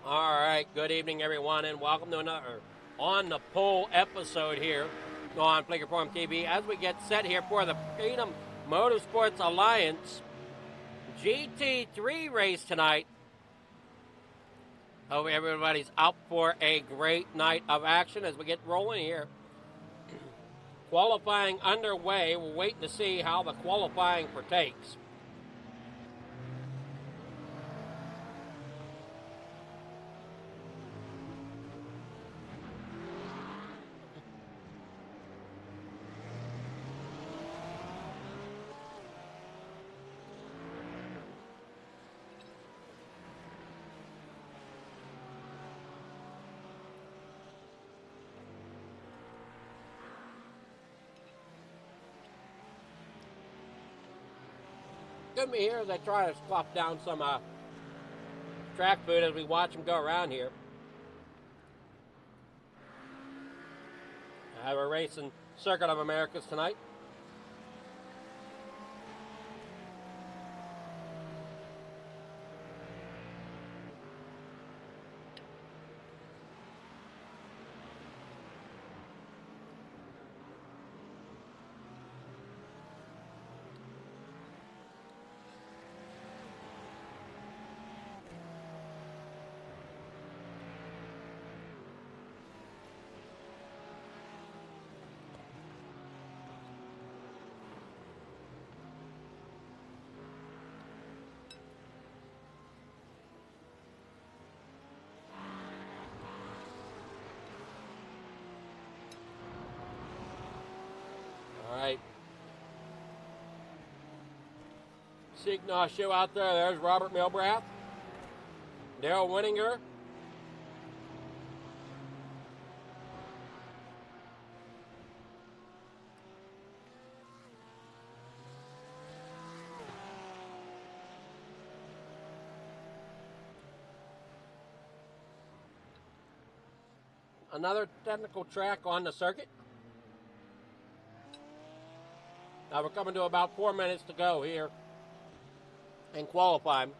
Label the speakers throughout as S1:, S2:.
S1: All right, good evening, everyone, and welcome to another On the Pole episode here on Flickerform TV as we get set here for the Freedom Motorsports Alliance GT3 race tonight. Hope everybody's out for a great night of action as we get rolling here. Qualifying underway. We're waiting to see how the qualifying partakes. Good me here as I try to squat down some track food as we watch them go around here. I have a race in Circuit of Americas tonight. Right. Signal show out there. There's Robert Milbrath, Daryl Winninger, another technical track on the circuit. Now we're coming to about 4 minutes to go here in qualifying.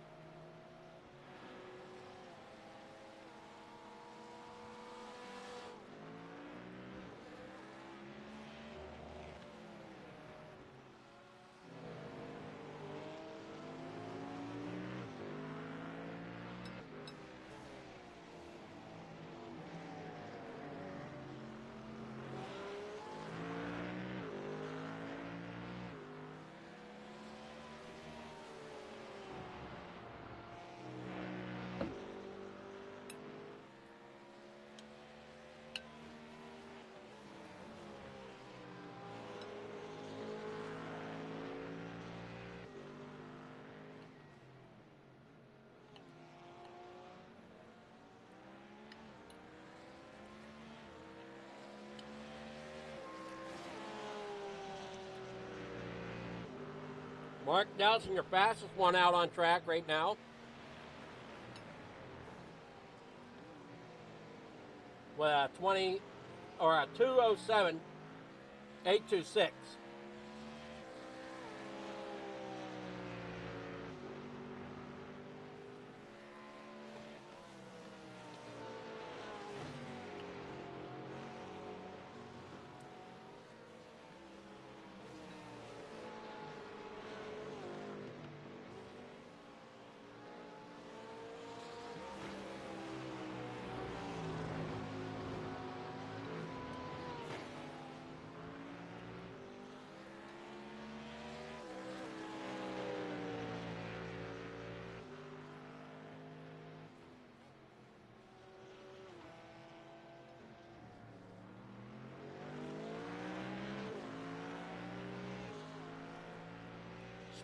S1: Mark Nelson, your fastest one out on track right now. With a 2:07.826.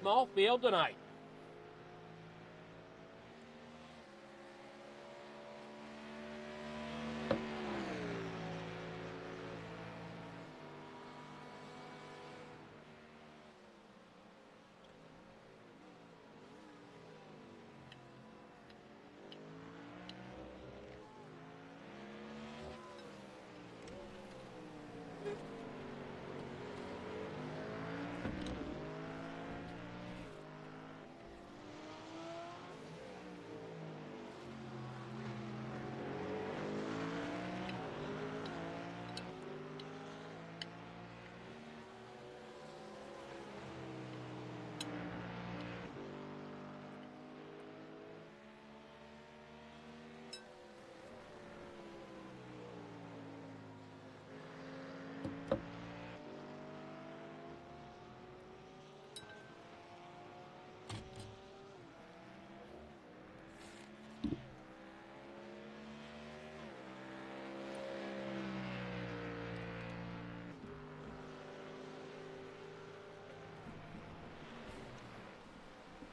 S1: small field tonight.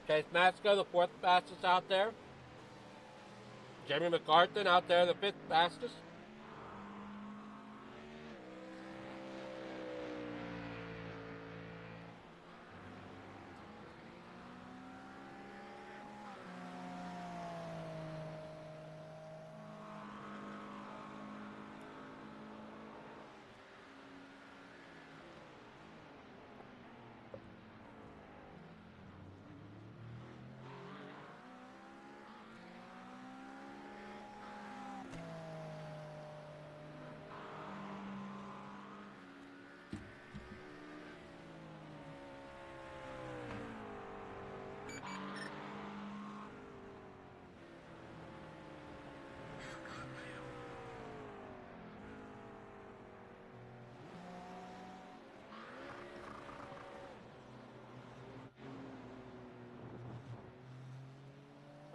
S1: Chase Matsko, the 4th fastest out there. Jimmy McCarthy out there, the 5th fastest.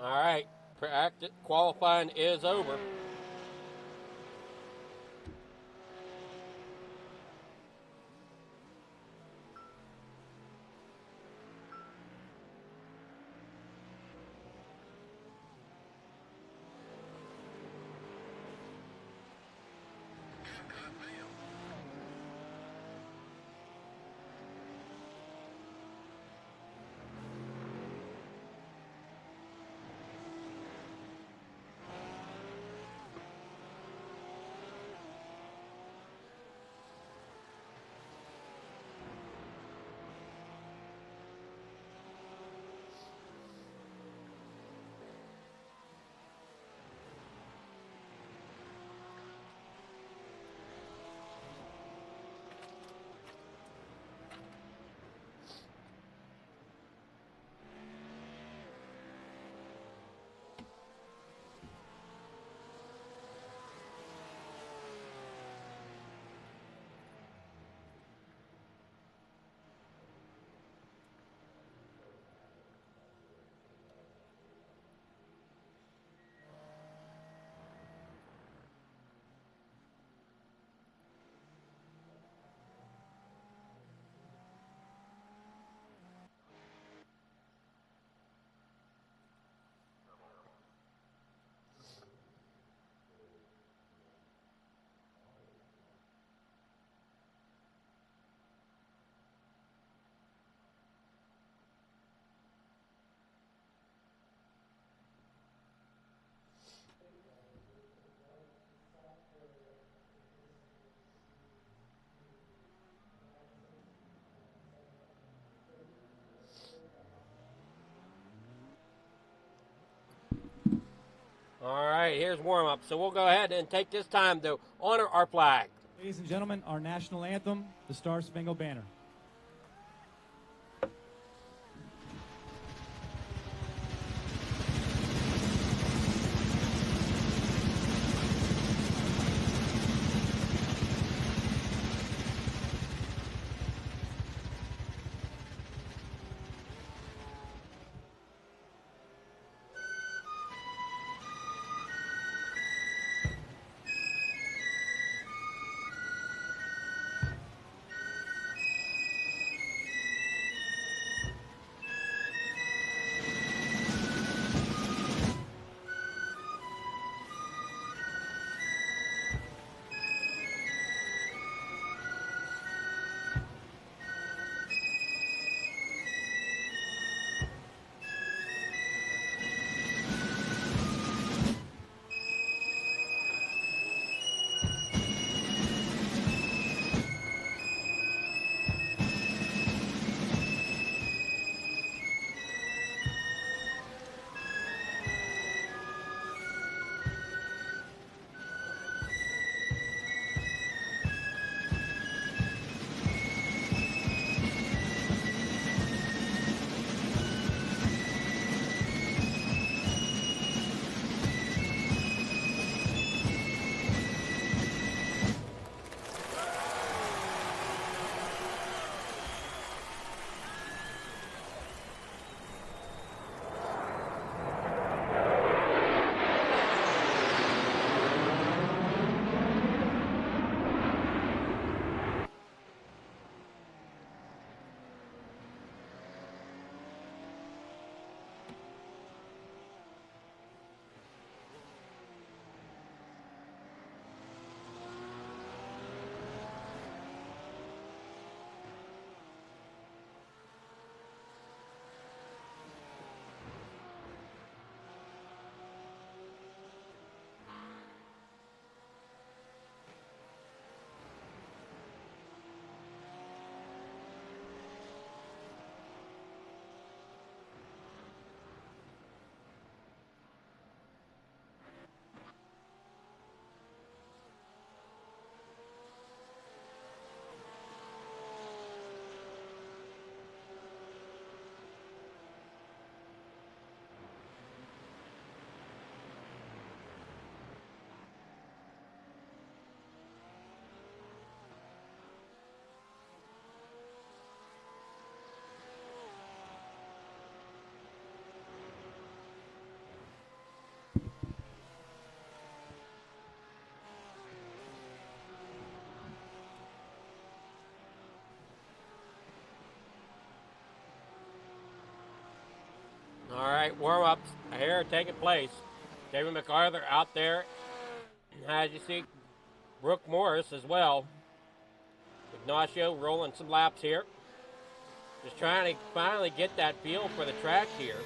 S1: All right, qualifying is over. All right, here's warm-up. So we'll go ahead and take this time to honor our flag.
S2: Ladies and gentlemen, our national anthem, the Star Spangled Banner.
S1: right, warm-ups here taking place. David MacArthur out there. As you see, Brooke Morris as well. Ignacio rolling some laps here. Just trying to finally get that feel for the track here.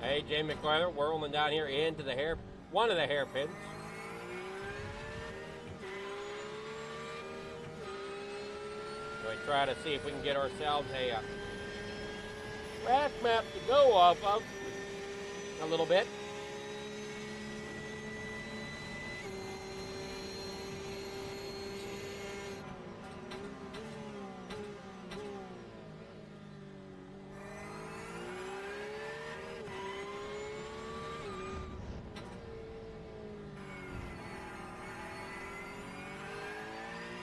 S1: Hey, Jay MacArthur whirling down here into the one of the hairpins. We try to see if we can get ourselves a track map to go off of a little bit.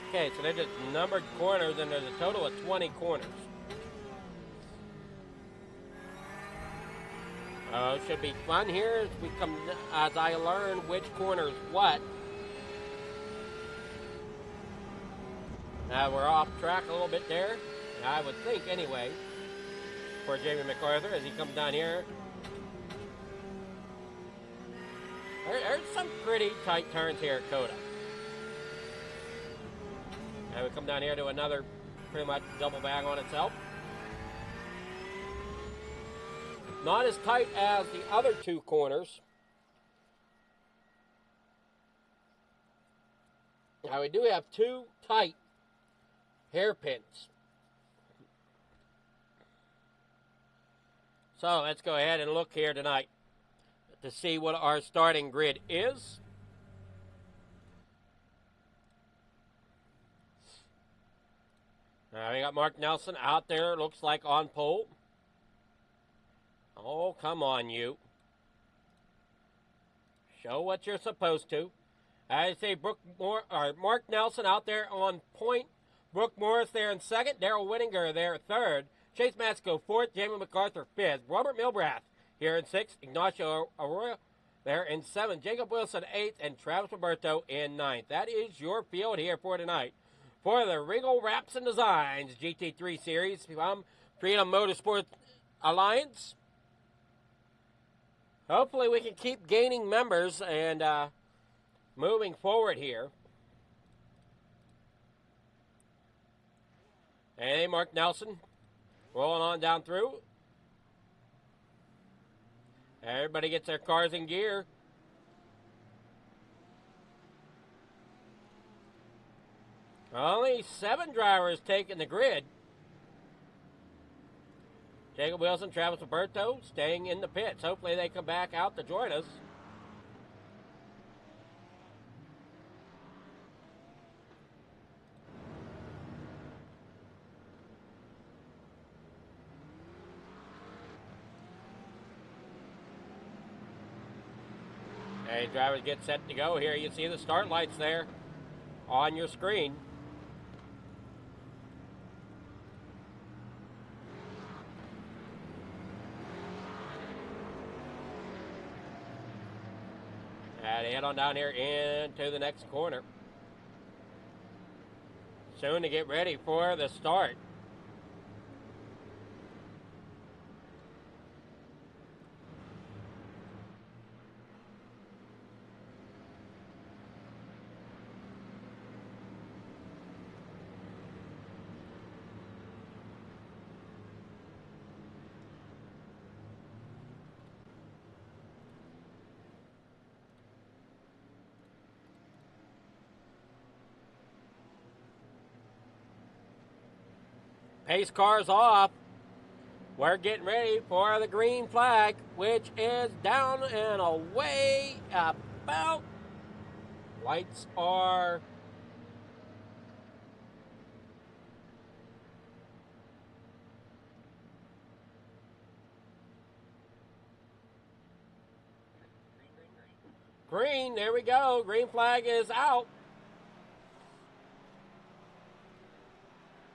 S1: Okay, so they're just numbered corners, and there's a total of 20 corners. Should be fun here as I learn which corner is what. We're off track a little bit there, I would think anyway, for Jamie MacArthur as he comes down here. There's some pretty tight turns here at Coda. And we come down here to another pretty much double bag on itself. Not as tight as the other two corners. Now we do have two tight hairpins. So let's go ahead and look here tonight to see what our starting grid is. Now we got Mark Nelson out there, looks like on pole. Oh, come on, you. Show what you're supposed to. I say Mark Nelson out there on point. Brooke Morris there in second. Daryl Whittinger there third. Chase Matsko fourth. Jamie MacArthur fifth. Robert Milbrath here in sixth. Ignacio Arroyo there in seventh. Jacob Wilson eighth. And Travis Roberto in ninth. That is your field here for tonight. For the Regal Wrapz and Designs GT3 Series from Freedom Motorsports Alliance. Hopefully we can keep gaining members and moving forward here. Hey, Mark Nelson rolling on down through. Everybody gets their cars in gear. Only 7 drivers taking the grid. Jacob Wilson, Travis Roberto staying in the pits. Hopefully they come back out to join us. Hey, drivers get set to go here. You see the start lights there on your screen. And head on down here into the next corner. Soon to get ready for the start. Pace cars off. We're getting ready for the green flag, which is down and away about. Lights are green. There we go. Green flag is out.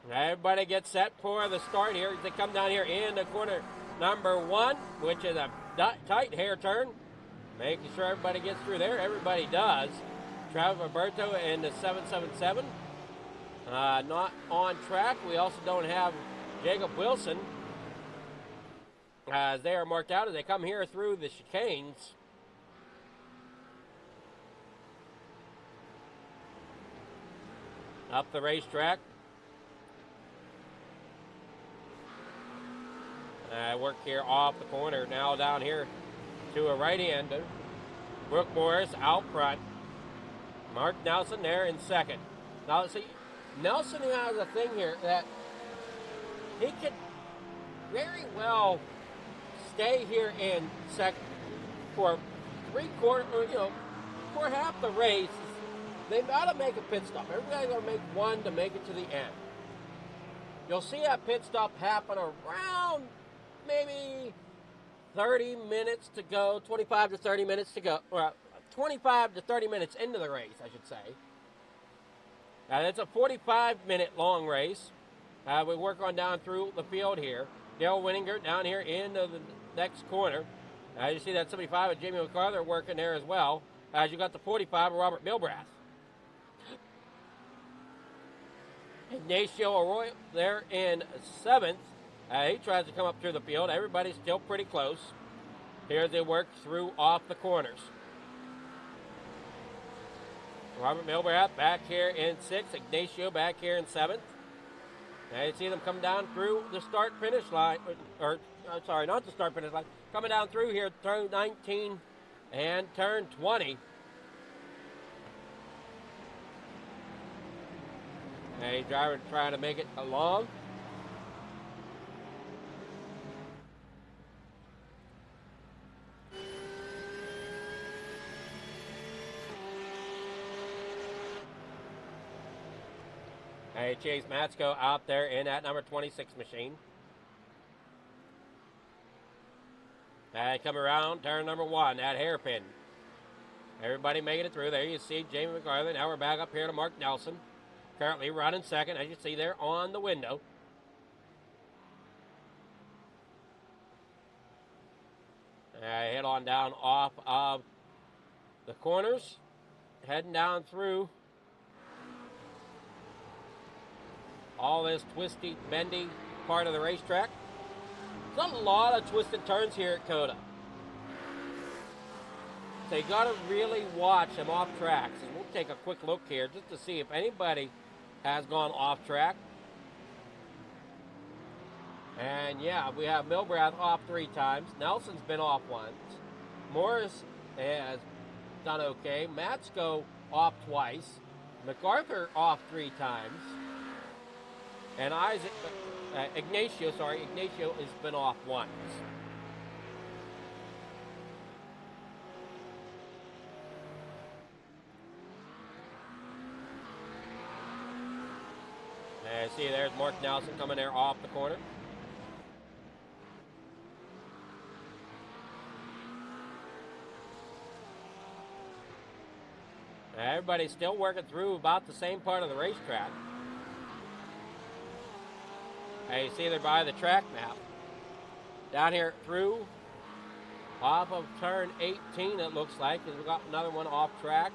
S1: Everybody gets set for the start here as they come down here into corner number 1, which is a tight hair turn. Making sure everybody gets through there. Everybody does. Travis Roberto in the 777. Not on track. We also don't have Jacob Wilson as they are marked out as they come here through the chicanes. Up the racetrack. Work here off the corner. Now down here to a right-hander. Brooke Morris out front. Mark Nelson there in second. Now, see, Nelson has a thing here that he could very well stay here in second for for half the race. They got to make a pit stop. Everybody's going to make one to make it to the end. You'll see that pit stop happen around maybe 30 minutes to go, 25 to 30 minutes to go. Well, 25 to 30 minutes into the race, I should say. It's a 45-minute long race. We work on down through the field here. Dale Winninger down here into the next corner. You see that 75 of Jamie McArthur working there as well. As you got the 45 of Robert Milbrath. Ignacio Arroyo there in seventh. He tries to come up through the field. Everybody's still pretty close. Here they work through off the corners. Robert Milbrath back here in sixth. Ignacio back here in seventh. Now you see them come down through the start-finish line. Sorry, not the start-finish line. Coming down through here, turn 19 and turn 20. A driver trying to make it along. Chase Matsko out there in that number 26 machine. Come around, turn number one, that hairpin. Everybody making it through. There you see Jamie McArthur. Now we're back up here to Mark Nelson. Currently running second, as you see there on the window. Head on down off of the corners. Heading down through all this twisty, bendy part of the racetrack. There's a lot of twisted turns here at COTA. So you got to really watch them off tracks. And we'll take a quick look here just to see if anybody has gone off track. And yeah, we have Milbrath off 3 times. Nelson's been off once. Morris has done okay. Matsko off twice. McArthur off 3 times. And Ignacio has been off once. And see, there's Mark Nelson coming there off the corner. Everybody's still working through about the same part of the racetrack. You see there by the track map. Down here through, off of turn 18 it looks like, because we got another one off track.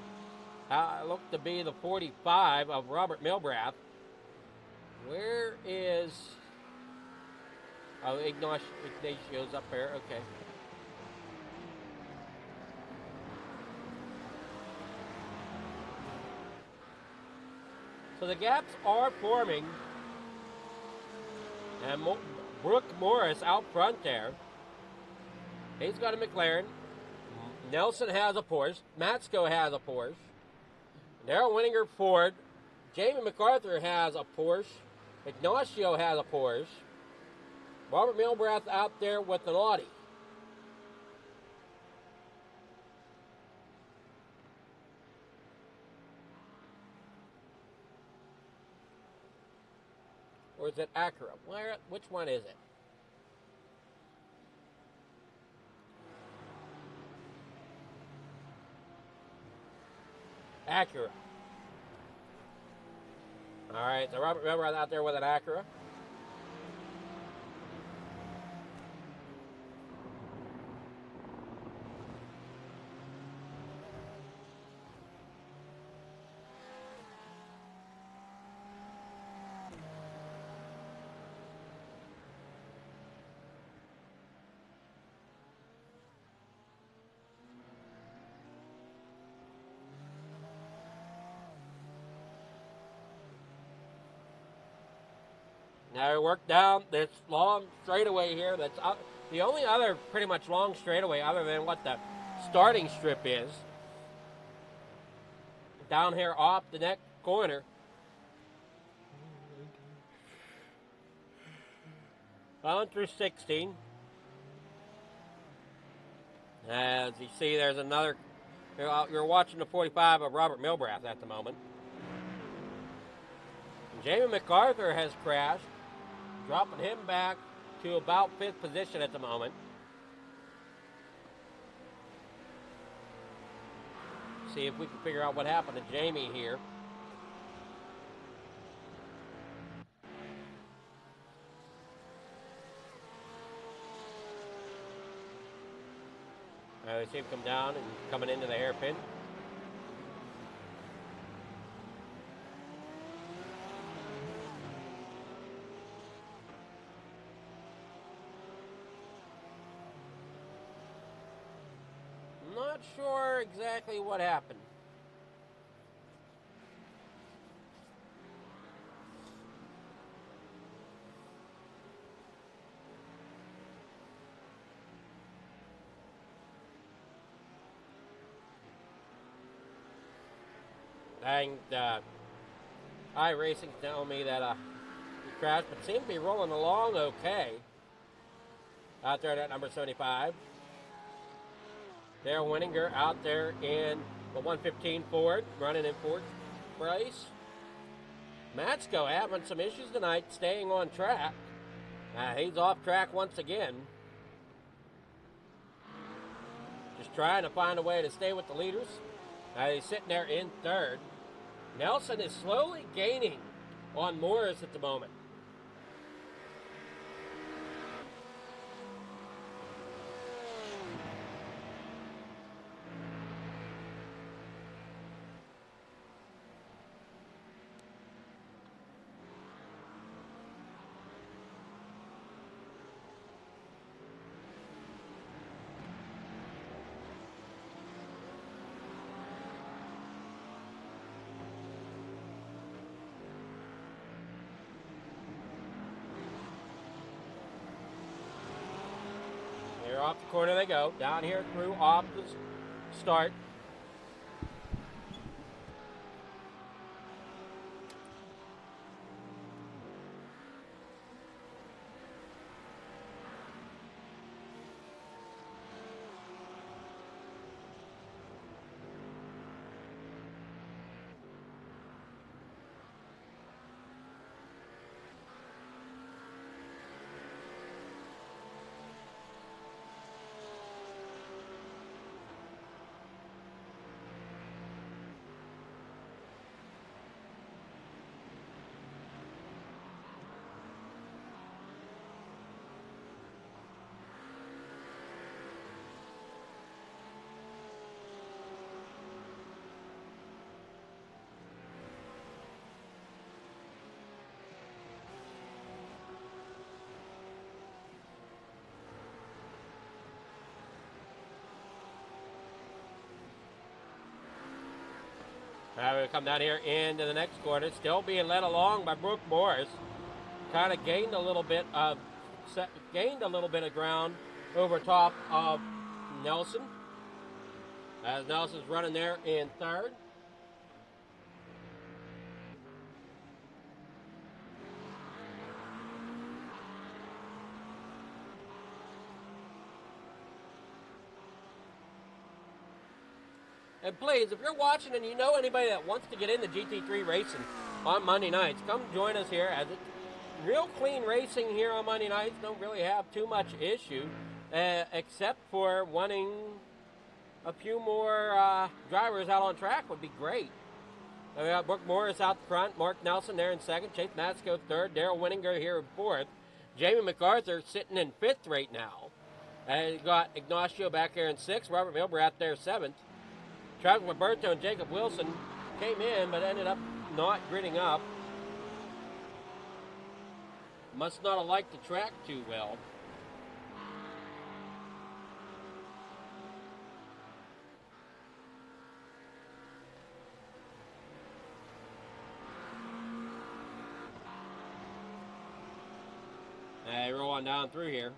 S1: It looked to be the 45 of Robert Milbrath. Where is... Oh, Ignacio's up there, okay. So the gaps are forming. And Brooke Morris out front there. He's got a McLaren. Nelson has a Porsche. Matsko has a Porsche. Daryl Winninger Ford. Jamie McArthur has a Porsche. Ignacio has a Porsche. Robert Milbrath out there with an Audi. Or is it Acura? Which one is it? Acura. All right, so Robert Milbrath out there with an Acura. Now we work down this long straightaway here. That's the only other pretty much long straightaway other than what the starting strip is. Down here off the next corner. On through 16. As you see, there's another. You're watching the 45 of Robert Milbrath at the moment. Jamie MacArthur has crashed, dropping him back to about 5th position at the moment. See if we can figure out what happened to Jamie here. We see him come down and coming into the hairpin. Not sure exactly what happened. And iRacing telling me that he crashed, but seemed to be rolling along okay. Out there at number 75. Dale Winninger out there in the 115 Ford, running in fourth place. Matsko having some issues tonight, staying on track. He's off track once again. Just trying to find a way to stay with the leaders. He's sitting there in third. Nelson is slowly gaining on Morris at the moment. Off the corner they go. Down here through off the start. We'll come down here into the next quarter, still being led along by Brooke Morris. Kind of gained a little bit of ground over top of Nelson. As Nelson's running there in third. And please, if you're watching and you know anybody that wants to get into GT3 racing on Monday nights, come join us here. As it's real clean racing here on Monday nights. Don't really have too much issue, except for wanting a few more drivers out on track would be great. We got Brooke Morris out front, Mark Nelson there in second, Chase Matsko third, Daryl Winninger here in fourth, Jamie MacArthur sitting in fifth right now. And you got Ignacio back here in sixth, Robert Milbrath there seventh. Travis Roberto and Jacob Wilson came in, but ended up not gritting up. Must not have liked the track too well. Roll on down through here.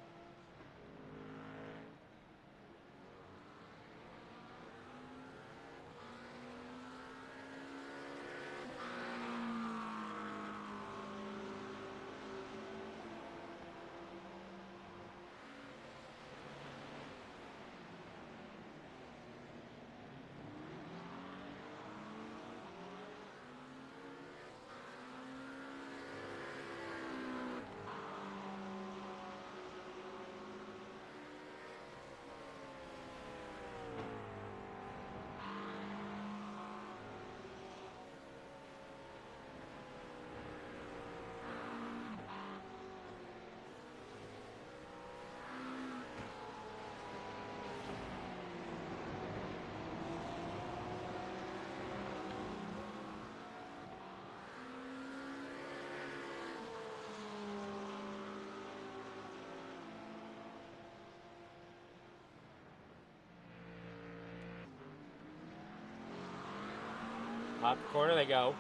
S1: Off the corner they go.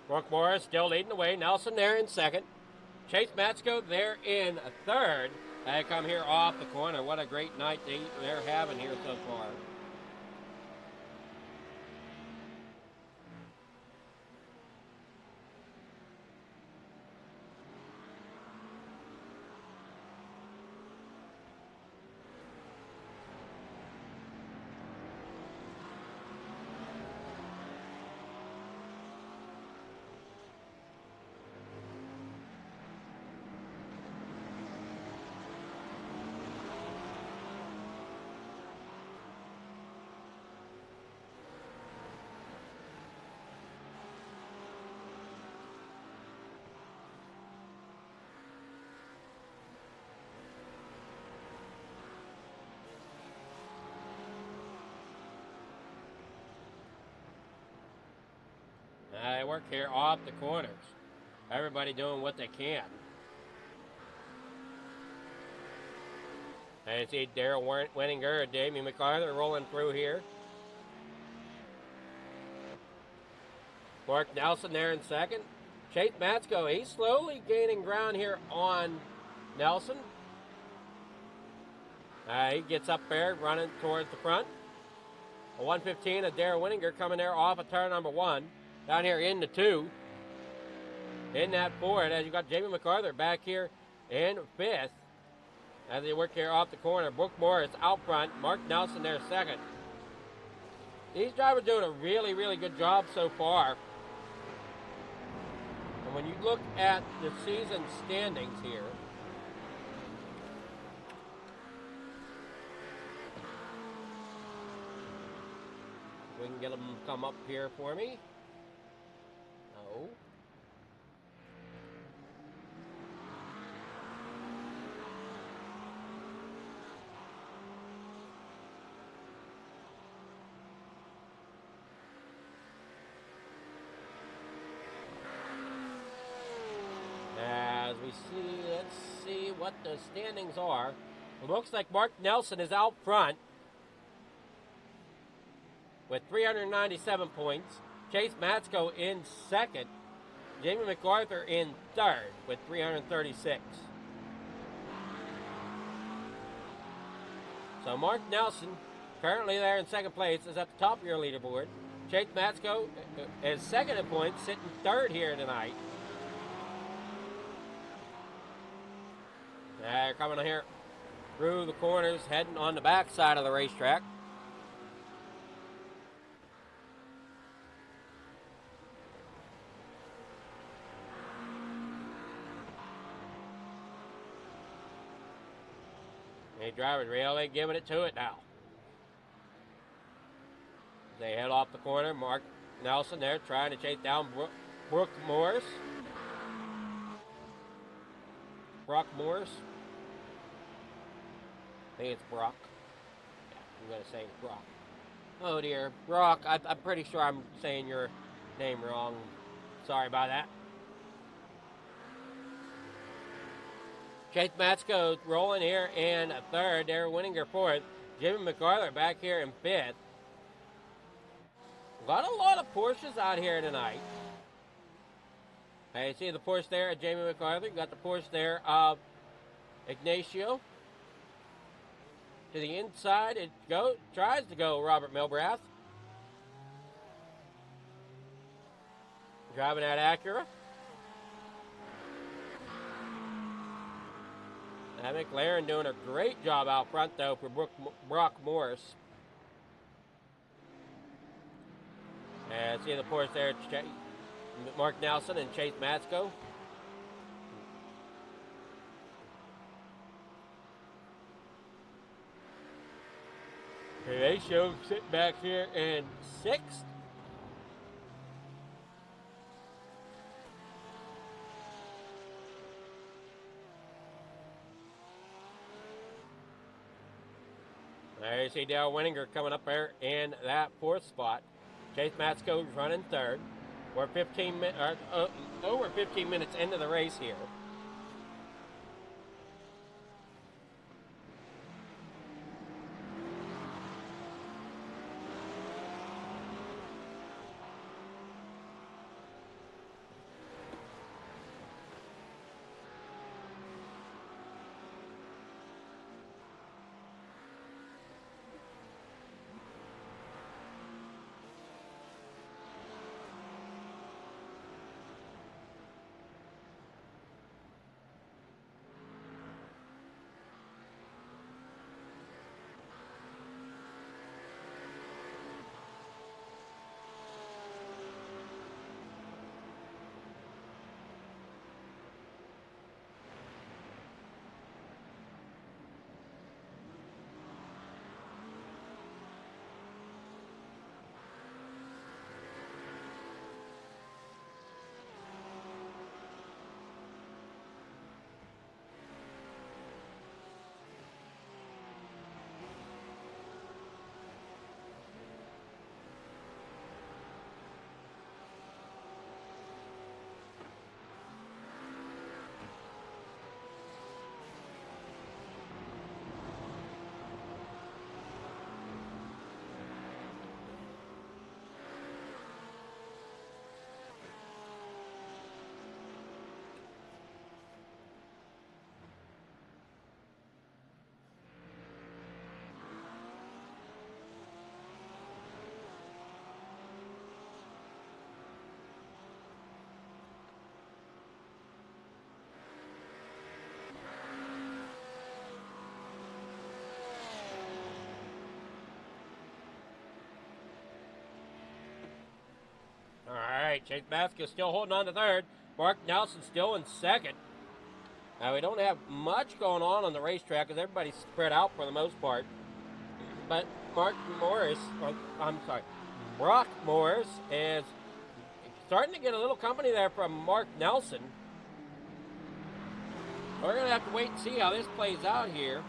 S1: Brooke Morris still leading the way. Nelson there in second. Chase Matsko there in third. They come here off the corner. What a great night they're having here so far. They work here off the corners. Everybody doing what they can. And see Daryl Wenninger and Damien MacArthur rolling through here. Mark Nelson there in second. Chase Matsko, he's slowly gaining ground here on Nelson. He gets up there running towards the front. A 115 of Daryl Wenninger coming there off of turn number 1. Down here in the 2. In that Ford, as you got Jamie MacArthur back here in 5th. As they work here off the corner. Brooke Morris out front. Mark Nelson there second. These drivers doing a really, really good job so far. And when you look at the season standings here, we can get them to come up here for me. No. As we see, let's see what the standings are. It looks like Mark Nelson is out front with 397 points. Chase Matsko in second. Jamie MacArthur in third with 336. So Mark Nelson, currently there in second place, is at the top of your leaderboard. Chase Matsko is second in points, sitting third here tonight. They're coming here through the corners, heading on the back side of the racetrack. The drivers really giving it to it now. They head off the corner. Mark Nelson there trying to chase down Brooke Morris. Brock Morris. I think it's Brock. Yeah, I'm going to say it's Brock. Oh dear. Brock, I'm pretty sure I'm saying your name wrong. Sorry about that. Chase Matsko rolling here in third. They're winning her fourth. Jimmy MacArthur back here in fifth. Got a lot of Porsches out here tonight. You see the Porsche there of Jamie MacArthur. You got the Porsche there of Ignacio. To the inside, it tries to go Robert Milbrath. Driving that Acura. McLaren doing a great job out front, though, for Brock Morris. And see the Porsche there, Mark Nelson and Chase Matsko. They show sitting back here in 6th. There you see Dale Winninger coming up there in that 4th spot. Chase Matsko's running 3rd. We're over 15 minutes into the race here. All right, Chase Matsko still holding on to 3rd. Mark Nelson still in 2nd. Now, we don't have much going on the racetrack because everybody's spread out for the most part. But Brock Morris is starting to get a little company there from Mark Nelson. We're going to have to wait and see how this plays out here.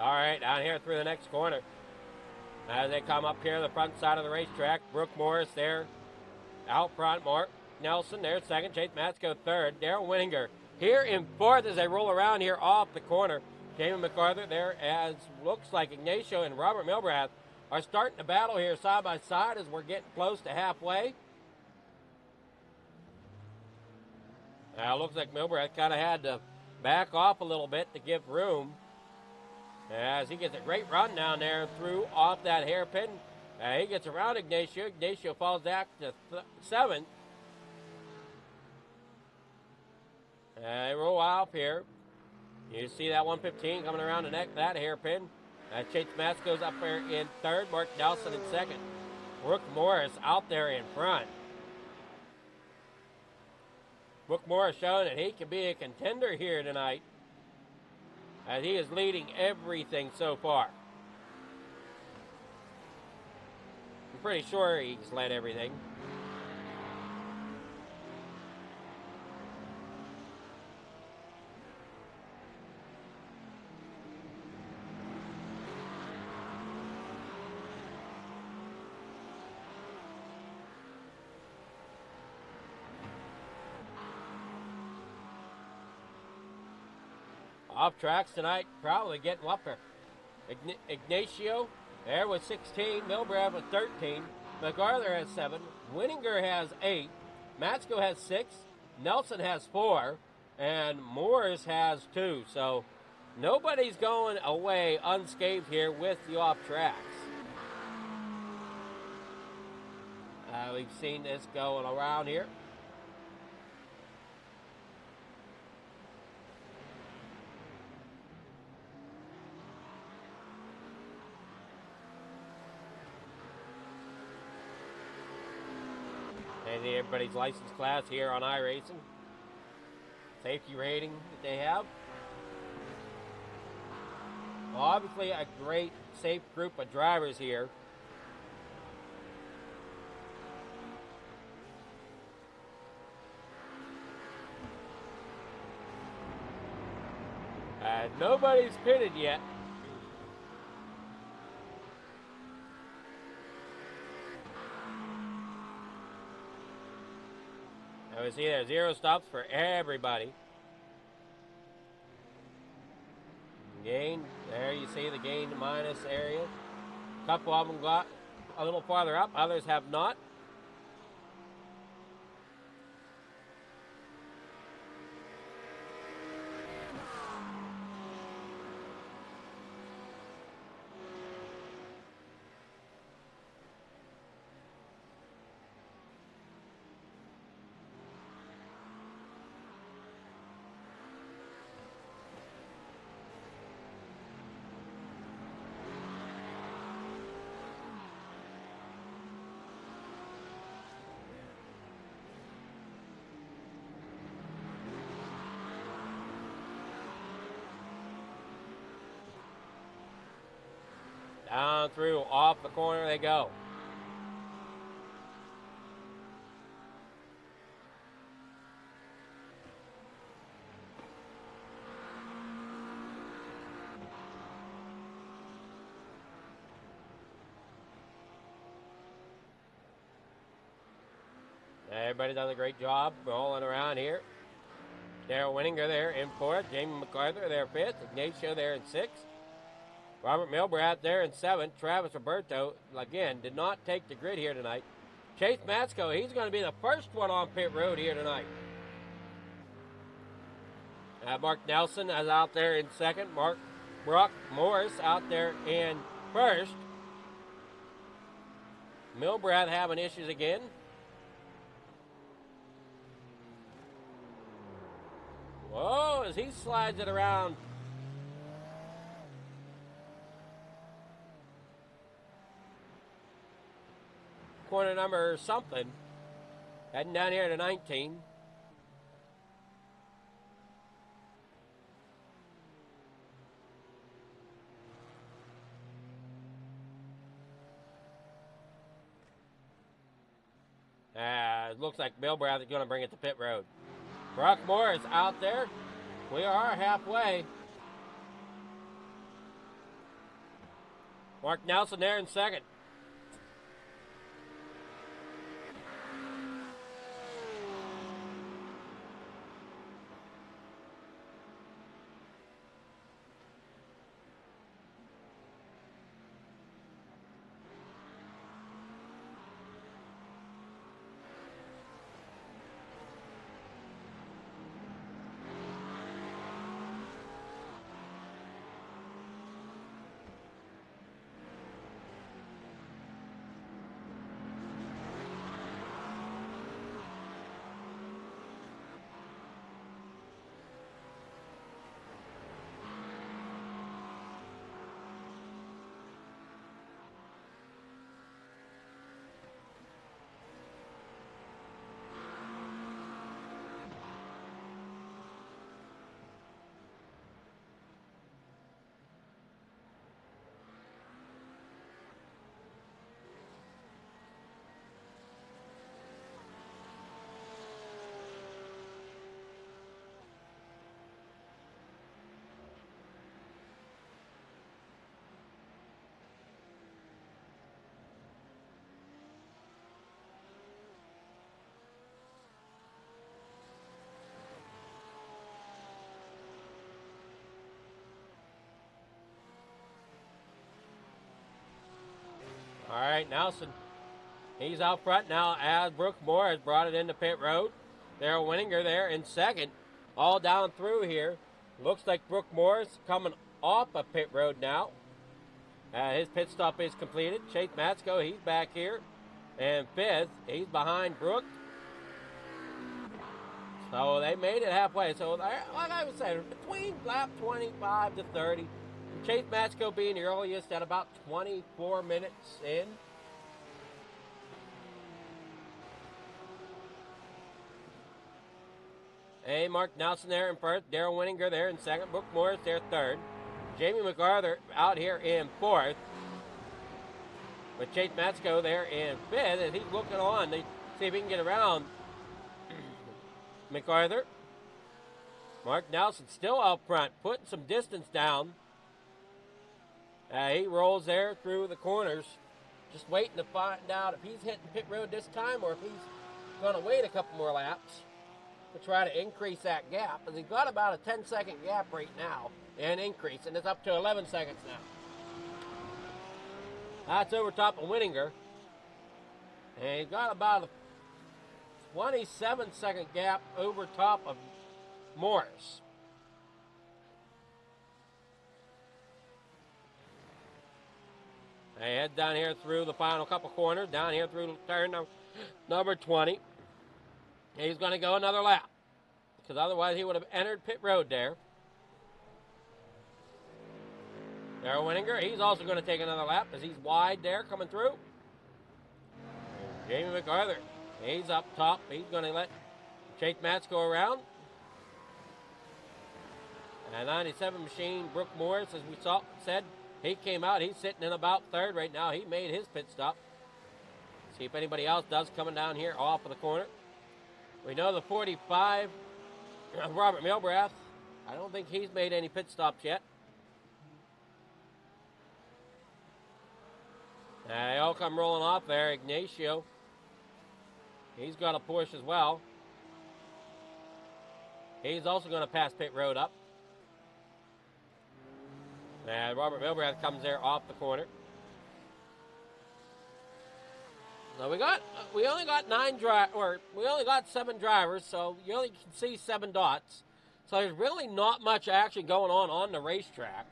S1: All right, down here through the next corner. As they come up here, the front side of the racetrack, Brooke Morris there out front. Mark Nelson there, 2nd. Chase Matsko 3rd. Darrell Winninger here in 4th as they roll around here off the corner. Jamie MacArthur there, as looks like Ignacio and Robert Milbrath are starting to battle here side by side as we're getting close to halfway. Now, it looks like Milbrath kind of had to back off a little bit to give room. As he gets a great run down there through off that hairpin. He gets around Ignacio. Ignacio falls back to 7th. They roll off here. You see that 115 coming around the neck, that hairpin. Chase Masco's up there in third. Mark Nelson in second. Brooke Morris out there in front. Brooke Morris showing that he can be a contender here tonight, as he is leading everything so far. I'm pretty sure he's led everything. Off tracks tonight, probably getting up there. Ignacio there with 16, Milbrad with 13, MacArthur has 7, Winninger has 8, Matsko has 6, Nelson has 4, and Morris has 2. So nobody's going away unscathed here with the off tracks. We've seen this going around here. And everybody's license class here on iRacing. Safety rating that they have. Well, obviously a great, safe group of drivers here. Nobody's pitted yet. We see there 0 stops for everybody. Gain, there you see the gain to minus area. A couple of them got a little farther up, others have not. Down through, off the corner they go. Everybody does a great job rolling around here. Daryl Winninger there in fourth. Jamie MacArthur there fifth. Ignacio there in sixth. Robert Milbrad there in seventh. Travis Roberto, again, did not take the grid here tonight. Chase Matsko, he's going to be the first one on pit road here tonight. Mark Nelson is out there in second. Brock Morris out there in first. Milbrad having issues again. Whoa, as he slides it around. Corner number something. Heading down here to 19. It looks like Milbrad is going to bring it to pit road. Brock Morris out there. We are halfway. Mark Nelson there in second. right, Nelson. He's out front now as Brooke Moore has brought it into pit road. Daryl Winninger there in second. All down through here. Looks like Brooke Moore's coming off of pit road now. His pit stop is completed. Chase Matsko, he's back here. And fifth, he's behind Brooke. So they made it halfway. So like I was saying, between lap 25 to 30. Chase Matsko being the earliest at about 24 minutes in. Hey, Mark Nelson there in first. Daryl Winninger there in second. Brooke Morris there third. Jamie MacArthur out here in fourth. With Chase Matsko there in fifth. And he's looking on to see if he can get around MacArthur. Mark Nelson still out front, putting some distance down. He rolls there through the corners. Just waiting to find out if he's hitting pit road this time or if he's going to wait a couple more laps to try to increase that gap. Because he's got about a 10-second gap right now, and increase, and it's up to 11 seconds now. That's over top of Winninger. And he's got about a 27-second gap over top of Morris. They head down here through the final couple corners, down here through turn number 20. He's going to go another lap, because otherwise he would have entered pit road there. Daryl Winninger, he's also going to take another lap, as he's wide there coming through. Jamie MacArthur, he's up top. He's going to let Chase Matz go around. And 97 machine, Brooke Morris, as we said, he came out. He's sitting in about third right now. He made his pit stop. See if anybody else does coming down here off of the corner. We know the 45, Robert Milbrath, I don't think he's made any pit stops yet. They all come rolling off there. Ignacio, he's got a push as well. He's also going to pass pit road up. And Robert Milbrath comes there off the corner. So we only got we only got 7 drivers, so you only can see 7 dots. So there's really not much action going on the racetrack.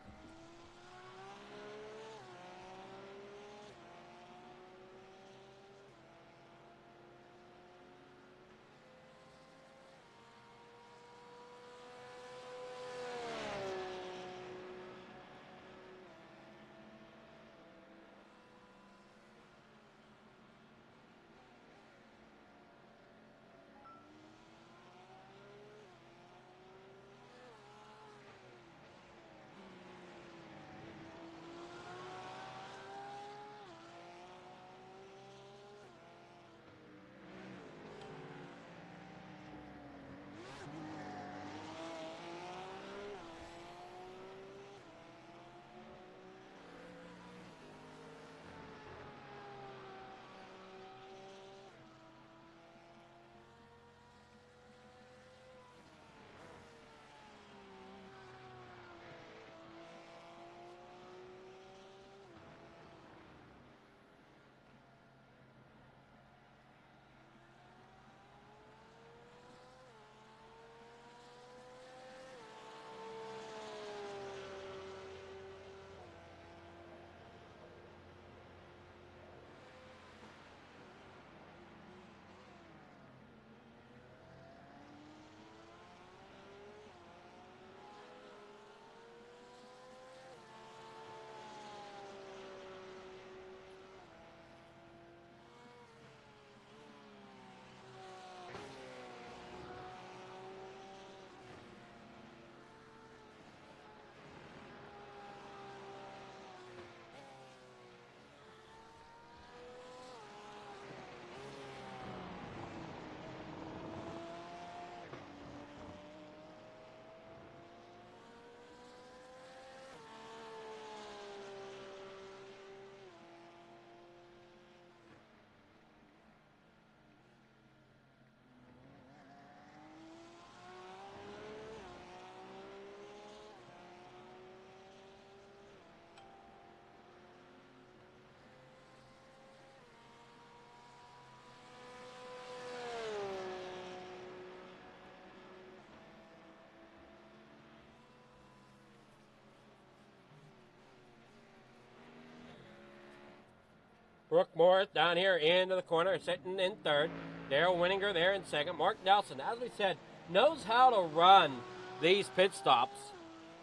S1: Brooke Morris down here into the corner, sitting in third. Daryl Winninger there in second. Mark Nelson, as we said, knows how to run these pit stops.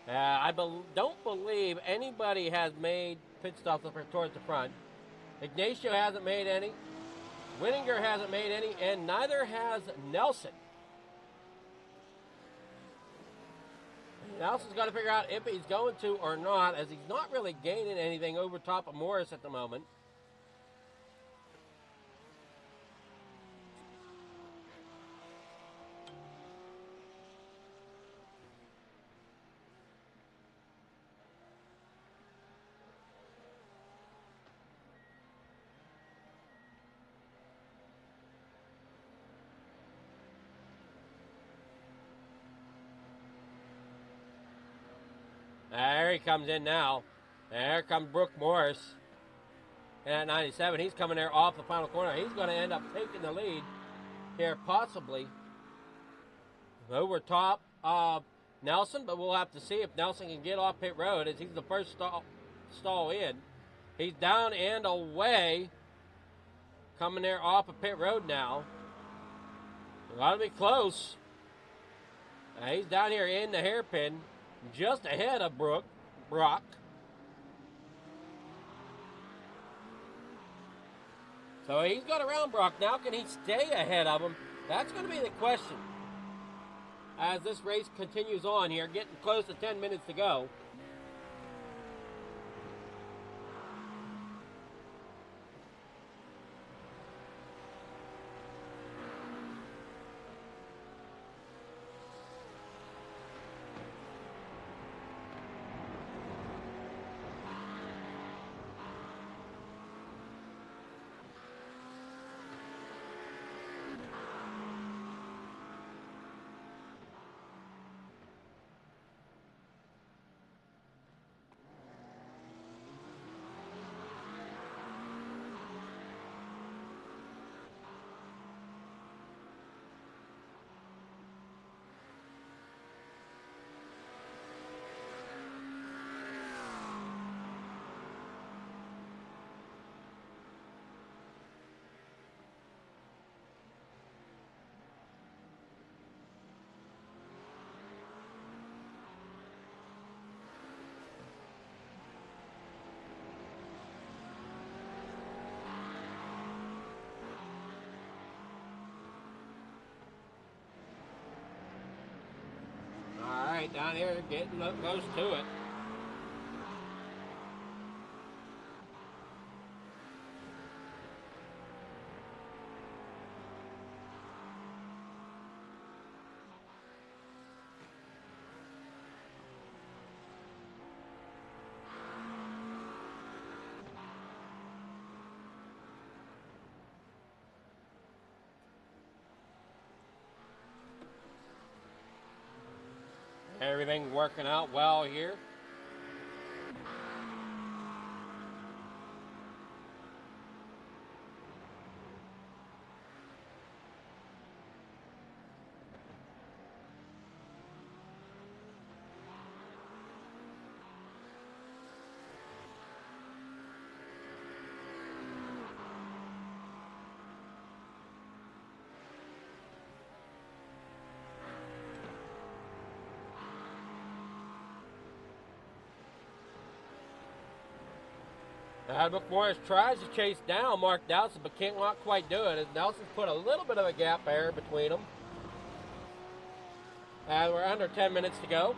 S1: I don't believe anybody has made pit stops up here towards the front. Ignacio hasn't made any. Winninger hasn't made any, and neither has Nelson. Nelson's got to figure out if he's going to or not, as he's not really gaining anything over top of Morris at the moment. There he comes in now. There comes Brooke Morris. And at 97, he's coming there off the final corner. He's going to end up taking the lead here, possibly over top of Nelson, but we'll have to see if Nelson can get off pit road, as he's the first stall in. He's down and away, coming there off of pit road now. Got to be close. He's down here in the hairpin, just ahead of Brock. So he's got around Brock. Now can he stay ahead of him? That's going to be the question as this race continues on here, getting close to 10 minutes to go. Down here, getting close to it. Everything working out well here. Brooke Morris tries to chase down Mark Nelson, but can't not quite do it, as Nelson's put a little bit of a gap there between them. We're under 10 minutes to go.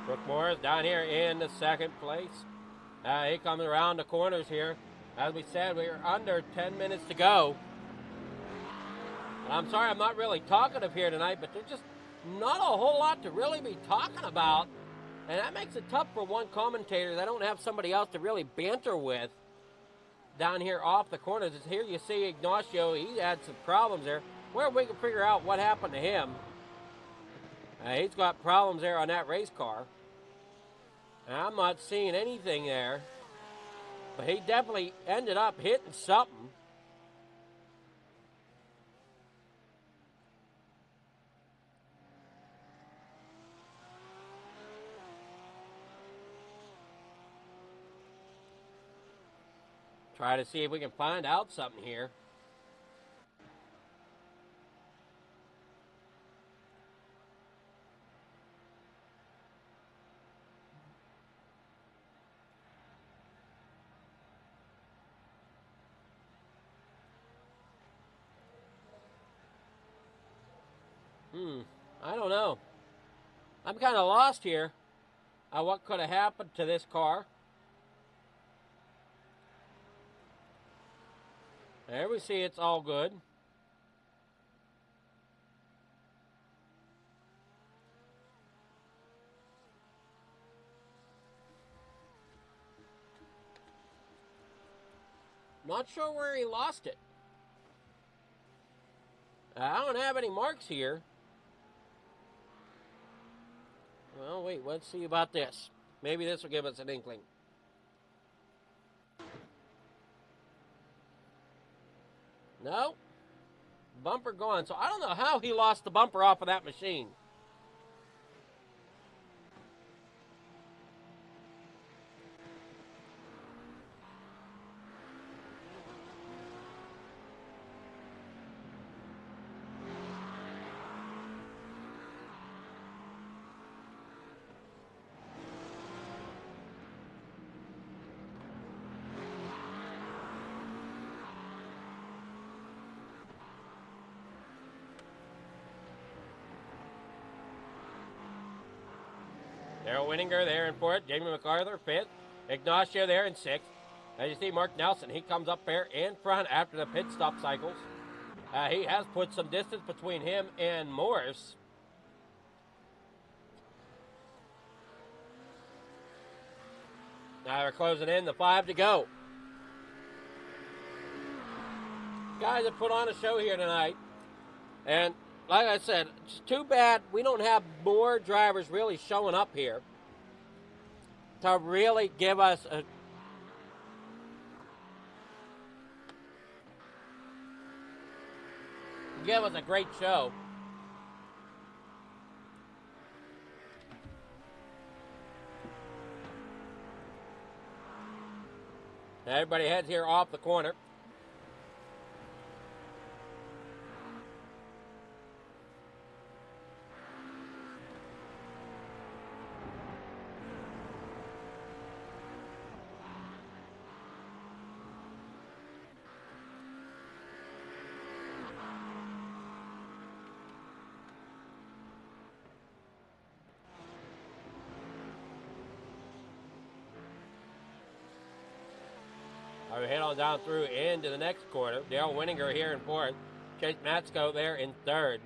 S1: Brooke Morris down here in the second place. He comes around the corners here. As we said, we're under 10 minutes to go. And I'm sorry I'm not really talkative here tonight, but there's just not a whole lot to really be talking about. And that makes it tough for one commentator. They don't have somebody else to really banter with down here off the corners. Here you see Ignacio. He had some problems there. Well, we can figure out what happened to him. He's got problems there on that race car. And I'm not seeing anything there. But he definitely ended up hitting something. Try to see if we can find out something here. I don't know. I'm kind of lost here on what could have happened to this car. There we see it's all good. Not sure where he lost it. I don't have any marks here. Well, wait, let's see about this. Maybe this will give us an inkling. No. Bumper gone. So I don't know how he lost the bumper off of that machine. Daryl Winninger there in fourth. Jamie MacArthur fifth. Ignacio there in sixth. As you see, Mark Nelson, he comes up there in front after the pit stop cycles. He has put some distance between him and Morris. Now they're closing in, the 5 to go. Guys have put on a show here tonight. And like I said, it's too bad we don't have more drivers really showing up here to really give us a great show. Everybody heads here off the corner. We head on down through into the next quarter. Dale Winninger here in fourth. Chase Matsko there in third.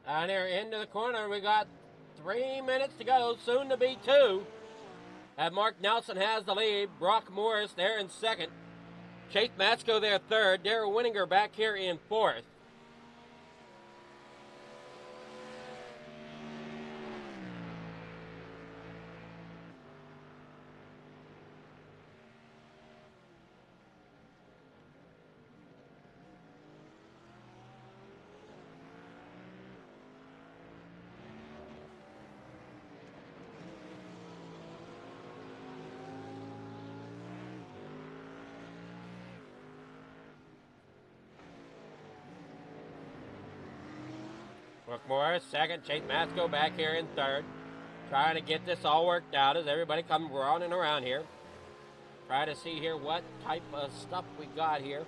S1: And they're into the corner. We got 3 minutes to go, soon to be 2. And Mark Nelson has the lead. Brock Morris there in second. Chase Matsko there third. Darrell Winninger back here in fourth. Brock Morris second. Chase Matsko back here in third. Trying to get this all worked out as everybody comes running around here. Try to see here what type of stuff we got here.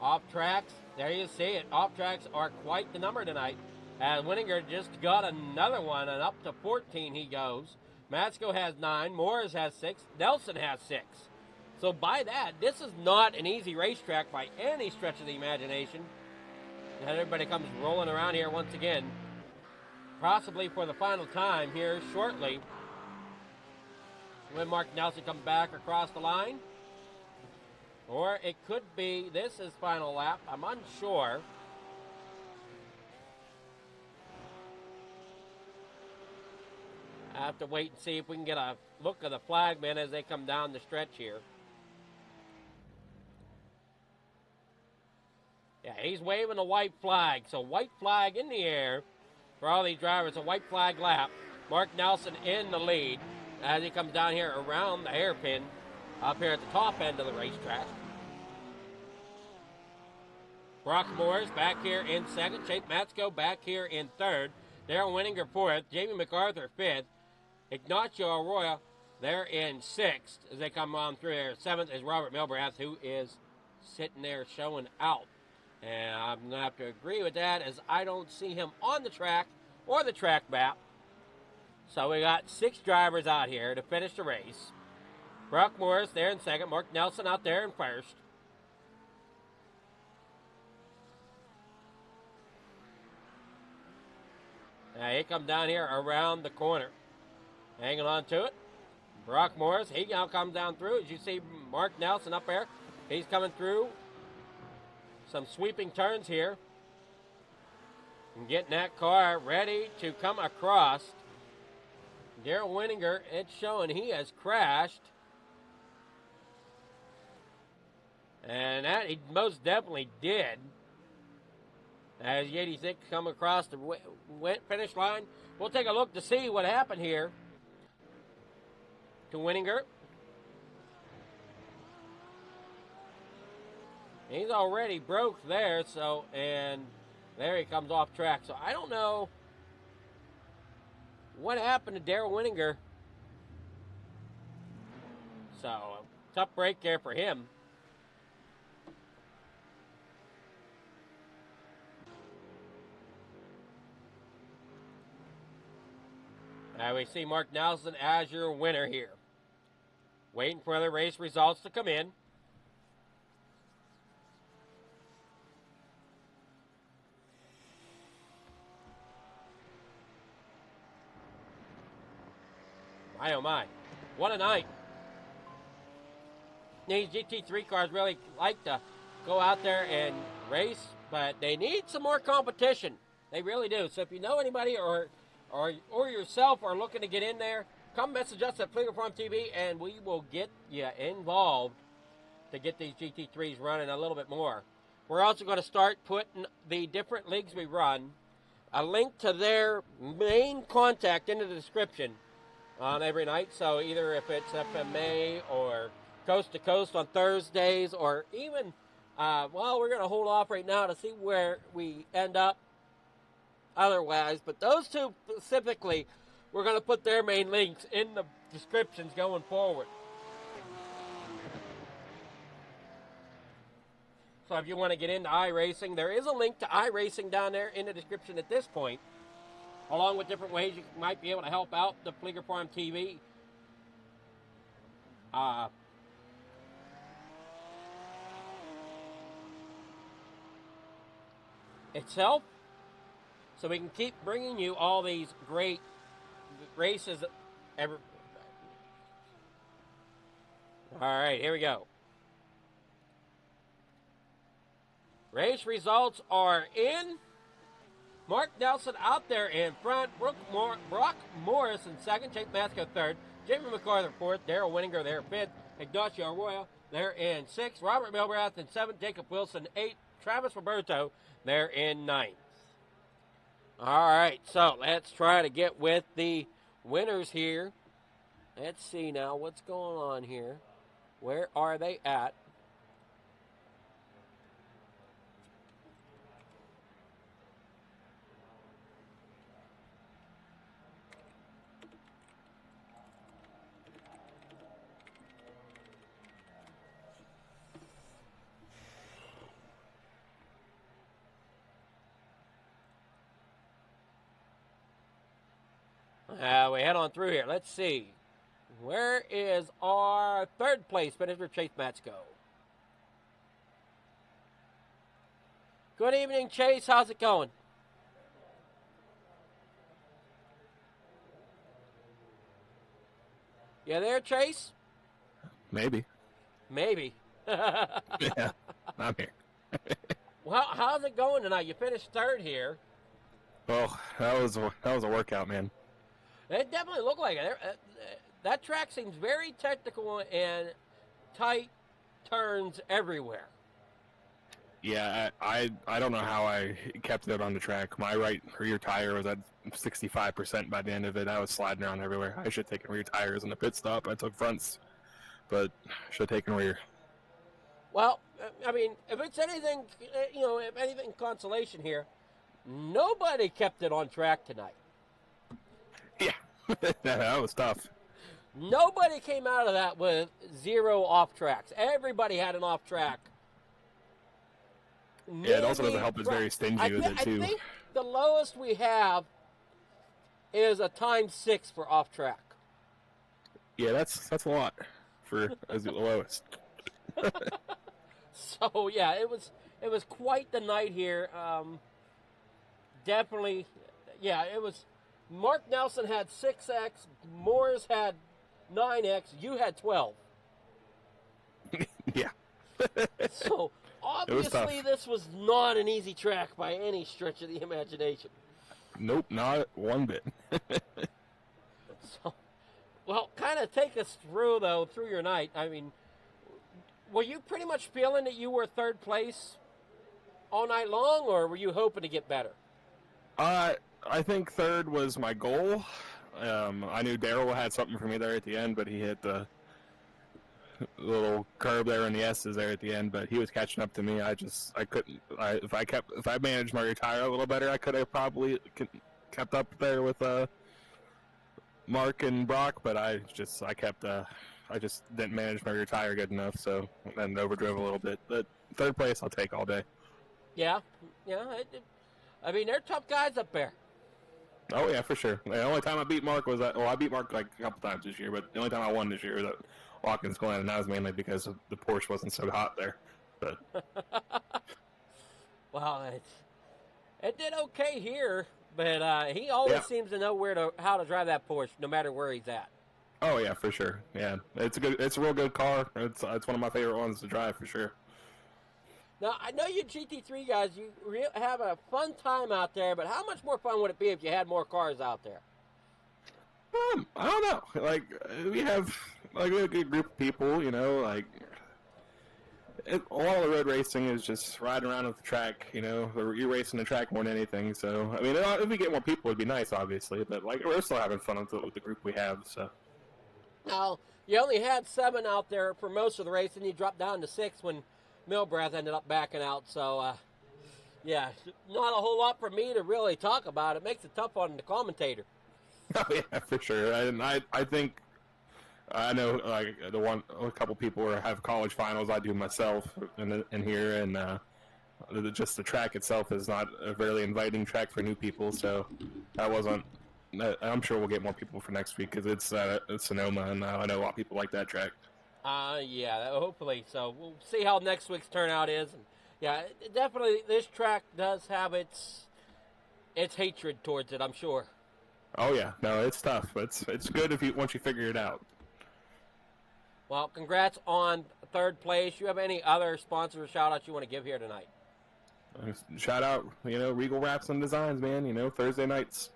S1: Off tracks, there you see it. Off tracks are quite the number tonight. And Winninger just got another one, and up to 14 he goes. Matsko has 9, Morris has 6, Nelson has 6. So by that, this is not an easy racetrack by any stretch of the imagination. And everybody comes rolling around here once again, possibly for the final time here shortly, when Mark Nelson comes back across the line. Or it could be this is final lap. I'm unsure. I have to wait and see if we can get a look of the flagmen as they come down the stretch here. Yeah, he's waving a white flag. So white flag in the air for all these drivers. A white flag lap. Mark Nelson in the lead as he comes down here around the hairpin up here at the top end of the racetrack. Brock Morris back here in second. Chase Matsko back here in third. Darrell Winninger fourth. Jamie MacArthur fifth. Ignacio Arroyo there in sixth as they come on through there. Seventh is Robert Milbrath, who is sitting there showing out. And I'm going to have to agree with that as I don't see him on the track or the track map. So we got 6 drivers out here to finish the race. Brock Morris there in second. Mark Nelson out there in first. Now he comes down here around the corner. Hanging on to it. Brock Morris, he now comes down through. As you see Mark Nelson up there. He's coming through. Some sweeping turns here. And getting that car ready to come across. Darrell Winninger, it's showing he has crashed. And that he most definitely did. As the 86 come across the finish line. We'll take a look to see what happened here to Winninger. He's already broke there, so, and there he comes off track. So I don't know what happened to Darrell Winninger. So, tough break there for him. Now we see Mark Nelson as your winner here. Waiting for the race results to come in. My oh my, what a night. These GT3 cars really like to go out there and race, but they need some more competition. They really do. So if you know anybody or yourself are looking to get in there, come message us at Flinger Farm TV and we will get you involved to get these GT3s running a little bit more. We're also going to start putting the different leagues we run, a link to their main contact in the description on every night. So either if it's FMA or Coast to Coast on Thursdays, or even, well, we're going to hold off right now to see where we end up otherwise. But those two specifically, we're going to put their main links in the descriptions going forward. So if you want to get into iRacing, there is a link to iRacing down there in the description at this point, along with different ways you might be able to help out the Flinger Farm TV. itself, so we can keep bringing you all these great races. All right, here we go. Race results are in. Mark Nelson out there in front. Brock Morris in second. Chase Masco third. Jamie MacArthur fourth. Daryl Winninger there fifth. Ignacio Arroyo there in sixth. Robert Milbrath in seventh. Jacob Wilson eighth. Travis Roberto there in ninth. All right, so let's try to get with the winners here. Let's see now what's going on here. Where are they at? We head on through here. Let's see. Where is our third place finisher, Chase Matsko? Good evening, Chase. How's it going? You there, Chase?
S3: Maybe.
S1: Maybe.
S3: Yeah, I'm here.
S1: Well, how's it going tonight? You finished third here.
S3: Oh, that was a workout, man.
S1: It definitely looked like it. That track seems very technical and tight turns everywhere.
S3: Yeah, I don't know how I kept it on the track. My right rear tire was at 65% by the end of it. I was sliding around everywhere. I should have taken rear tires in the pit stop. I took fronts, but should have taken rear.
S1: Well, I mean, if it's anything, if anything consolation here, nobody kept it on track tonight.
S3: Yeah, that was tough.
S1: Nobody came out of that with 0 off tracks. Everybody had an off track.
S3: Yeah, it also doesn't help it's very stingy with it, too.
S1: I think the lowest we have is a ×6 for off track.
S3: Yeah, that's a lot for as the lowest.
S1: So, yeah, it was quite the night here. Definitely, yeah, it was. Mark Nelson had 6X, Morris had 9X, you had 12.
S3: Yeah.
S1: So, obviously, this was not an easy track by any stretch of the imagination.
S3: Nope, not one bit.
S1: So, well, kind of take us through your night. I mean, were you pretty much feeling that you were third place all night long, or were you hoping to get better?
S3: I think third was my goal. I knew Daryl had something for me there at the end, but he hit the little curb there in the S's there at the end. But he was catching up to me. I couldn't. If I managed my rear tire a little better, I could have probably kept up there with Mark and Brock. But I just didn't manage my rear tire good enough, so then overdrove a little bit. But third place, I'll take all day.
S1: Yeah. I mean, they're tough guys up there.
S3: Oh, yeah, for sure. The only time I beat Mark was I beat Mark like a couple times this year, but the only time I won this year was at Watkins Glen, and that was mainly because the Porsche wasn't so hot there. But
S1: well, it did okay here, but he always seems to know how to drive that Porsche, no matter where he's at.
S3: Oh, yeah, for sure. Yeah, it's a real good car. It's one of my favorite ones to drive for sure.
S1: Now, I know you GT3 guys, you have a fun time out there, but how much more fun would it be if you had more cars out there?
S3: I don't know. Like, we have a good group of people, a lot of the road racing is just riding around with the track, you're racing the track more than anything. So, I mean, if we get more people, it'd be nice, obviously, but, we're still having fun with the group we have, so.
S1: Now, you only had 7 out there for most of the race, and you dropped down to 6 when Milbrath ended up backing out, so, yeah, not a whole lot for me to really talk about. It makes it tough on the commentator.
S3: Oh, yeah, for sure. And I think, I know, a couple people have college finals. I do myself in here, and just the track itself is not a very inviting track for new people, so that wasn't, I'm sure we'll get more people for next week, because it's Sonoma, and I know a lot of people like that track.
S1: Yeah, hopefully. So we'll see how next week's turnout is. And Yeah, definitely this track does have its hatred towards it, I'm sure.
S3: Oh yeah, no, it's tough. It's good if you once you figure it out.
S1: Well, congrats on third place. You have any other sponsors or shout-outs you want to give here tonight?
S3: Shout out, Regal Wrapz and Designs, man. Thursday nights.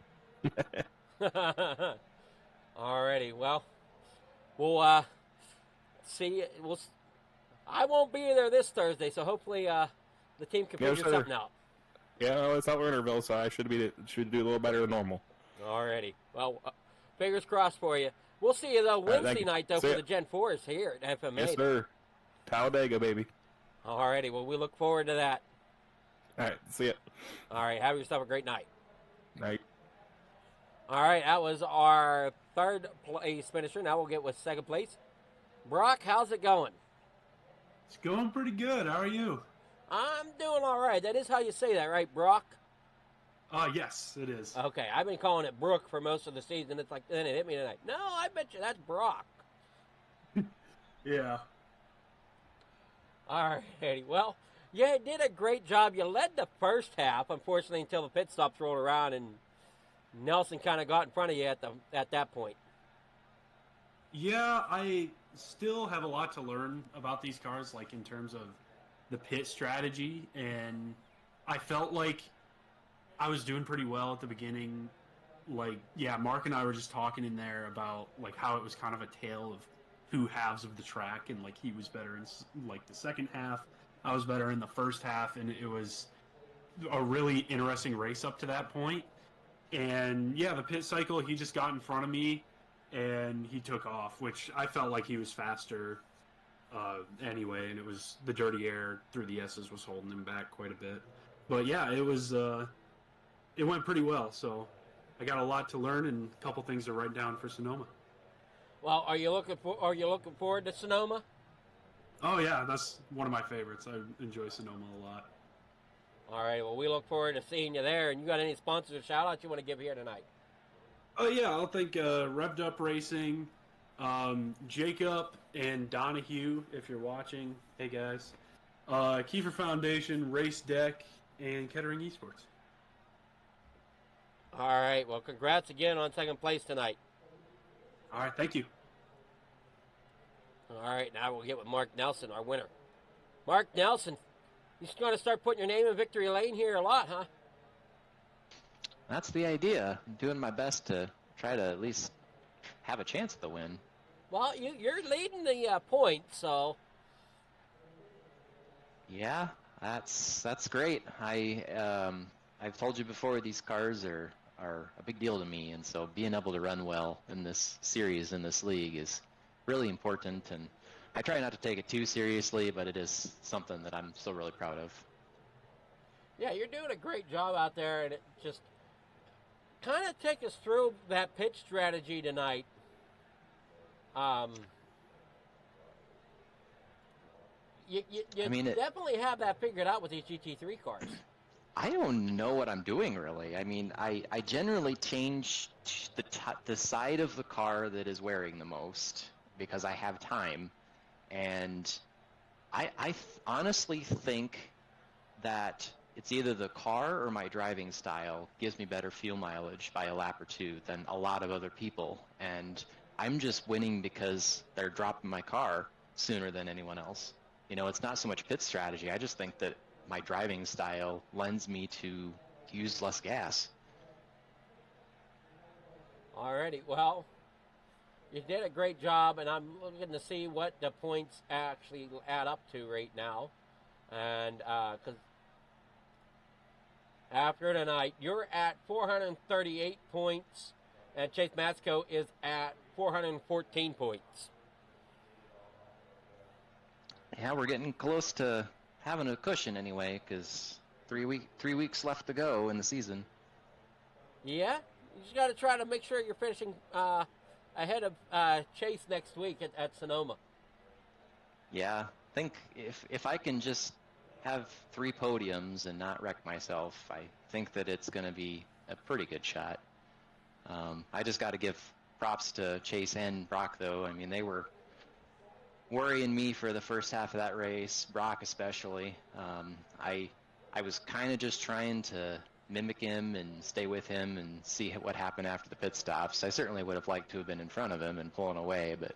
S1: Alrighty, well, we'll see. I won't be there this Thursday, so hopefully the team can figure something out.
S3: Yeah, well, it's not Lernerville, so I should do a little better than normal.
S1: Alrighty, well, fingers crossed for you. We'll see you though Wednesday night though for the Gen 4s here at FMA.
S3: Yes, sir. Talladega, baby.
S1: Alrighty, well, we look forward to that.
S3: All right, see ya.
S1: All right, have yourself a great night.
S3: Night.
S1: All right, that was our third place finisher. Now we'll get with second place. Brock, how's it going?
S4: It's going pretty good. How are you?
S1: I'm doing all right. That is how you say that, right, Brock?
S4: Yes, it is.
S1: Okay, I've been calling it Brooke for most of the season. It's like, then it hit me tonight. No, I bet you that's Brock.
S4: Yeah.
S1: All right, well, you did a great job. You led the first half, unfortunately, until the pit stops rolled around, and Nelson kind of got in front of you at that point.
S4: Yeah, I still have a lot to learn about these cars, like in terms of the pit strategy, and I felt like I was doing pretty well at the beginning. Like, yeah, Mark and I were just talking in there about like how it was kind of a tale of two halves of the track, and like he was better in like the second half, I was better in the first half, and it was a really interesting race up to that point. And yeah, the pit cycle, he just got in front of me and he took off, which I felt like he was faster anyway, and it was the dirty air through the S's was holding him back quite a bit. But yeah, it went pretty well, so I got a lot to learn and a couple things to write down for Sonoma.
S1: Well, are you looking forward to Sonoma?
S4: Oh yeah, that's one of my favorites. I enjoy Sonoma a lot.
S1: All right, well, we look forward to seeing you there. And you got any sponsors or shout-outs you want to give here tonight?
S4: Oh yeah, I'll thank Revved Up Racing, Jacob and Donahue, if you're watching. Hey guys. Kiefer Foundation, Race Deck, and Kettering Esports.
S1: All right, well, congrats again on second place tonight.
S4: All right, thank you.
S1: All right, now we'll get with Mark Nelson, our winner. Mark Nelson, you're going to start putting your name in victory lane here a lot, huh?
S5: That's the idea. I'm doing my best to try to at least have a chance at the win.
S1: Well, you're leading the points, so...
S5: Yeah, that's great. I've told you before, these cars are a big deal to me, and so being able to run well in this series, in this league, is really important, and I try not to take it too seriously, but it is something that I'm still really proud of.
S1: Yeah, you're doing a great job out there, and it just kind of take us through that pitch strategy tonight. You definitely have that figured out with these GT3 cars.
S5: I don't know what I'm doing, really. I mean, I generally change the side of the car that is wearing the most because I have time. And I honestly think that it's either the car or my driving style gives me better fuel mileage by a lap or two than a lot of other people. And I'm just winning because they're dropping my car sooner than anyone else. You know, it's not so much pit strategy. I just think that my driving style lends me to use less gas.
S1: Alrighty, well, you did a great job, and I'm looking to see what the points actually add up to right now. And because after tonight, you're at 438 points, and Chase Matsko is at 414 points.
S5: Yeah, we're getting close to having a cushion anyway, because 3 weeks left to go in the season.
S1: Yeah, you just got to try to make sure you're finishing ahead of Chase next week at Sonoma.
S5: Yeah, I think if I can just have 3 podiums and not wreck myself, I think that it's going to be a pretty good shot. I just got to give props to Chase and Brock, though. I mean, they were worrying me for the first half of that race, Brock especially. I was kind of just trying to mimic him and stay with him and see what happened after the pit stops. I certainly would have liked to have been in front of him and pulling away, but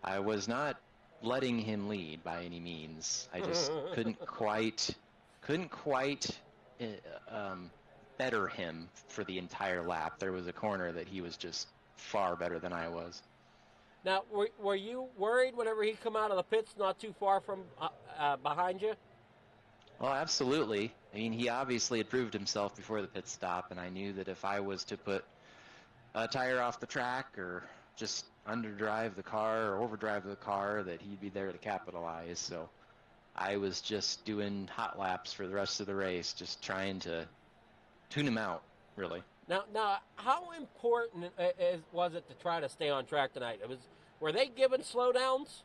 S5: I was not letting him lead by any means. I just couldn't quite better him for the entire lap. There was a corner that he was just far better than I was.
S1: Now, were you worried whenever he come out of the pits not too far from behind you?
S5: Well, absolutely. I mean, he obviously had proved himself before the pit stop, and I knew that if I was to put a tire off the track or just underdrive the car or overdrive the car, that he'd be there to capitalize. So I was just doing hot laps for the rest of the race, just trying to tune him out, really.
S1: Now, how important was it to try to stay on track tonight? Were they given slowdowns?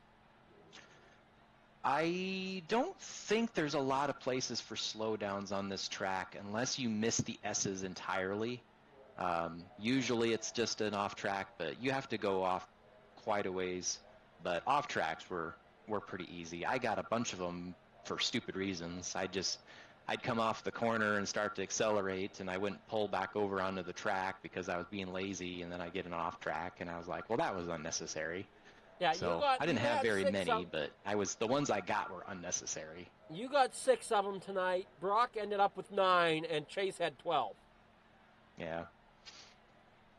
S5: I don't think there's a lot of places for slowdowns on this track unless you miss the S's entirely. Usually it's just an off track, but you have to go off quite a ways. But off tracks were pretty easy. I got a bunch of them for stupid reasons. I'd come off the corner and start to accelerate, and I wouldn't pull back over onto the track because I was being lazy, and then I get an off track, and I was like, well, that was unnecessary.
S1: Yeah,
S5: so I didn't have very many, but the ones I got were unnecessary.
S1: You got 6 of them tonight. Brock ended up with 9, and Chase had 12.
S5: Yeah.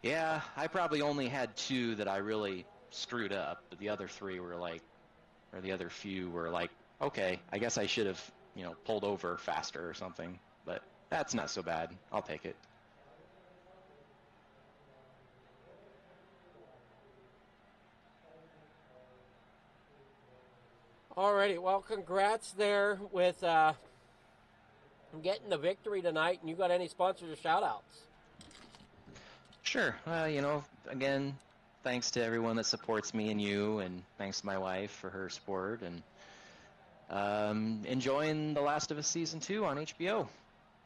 S5: Yeah, I probably only had 2 that I really screwed up, but the other 3 were like, or the other few were like, okay, I guess I should have, pulled over faster or something, but that's not so bad. I'll take it.
S1: Alrighty, well, congrats there with getting the victory tonight. And you got any sponsors or shout-outs?
S5: Sure. Again, thanks to everyone that supports me and you, and thanks to my wife for her support, and enjoying The Last of Us Season 2 on HBO.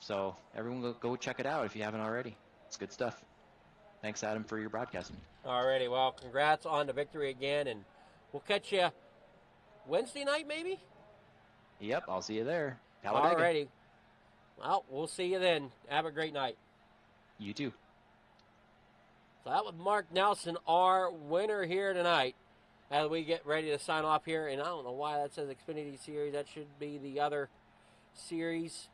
S5: So everyone go check it out if you haven't already. It's good stuff. Thanks, Adam, for your broadcasting.
S1: Alrighty, well, congrats on the victory again, and we'll catch you Wednesday night, maybe?
S5: Yep, I'll see you there. Talladega.
S1: Alrighty. Well, we'll see you then. Have a great night.
S5: You too.
S1: So that was Mark Nelson, our winner here tonight, as we get ready to sign off here. And I don't know why that says Xfinity Series. That should be the other series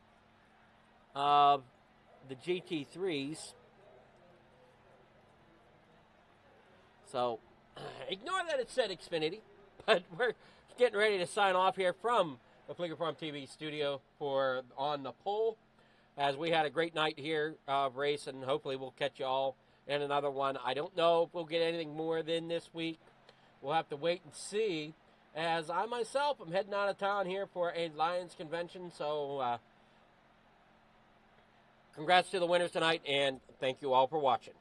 S1: of the GT3s. So ignore that it said Xfinity, but we're getting ready to sign off here from the Flicker Farm TV studio for On the Pole, as we had a great night here of race, and hopefully we'll catch you all in another one. I don't know if we'll get anything more than this week. We'll have to wait and see, as I myself am heading out of town here for a Lions convention. So congrats to the winners tonight, and thank you all for watching.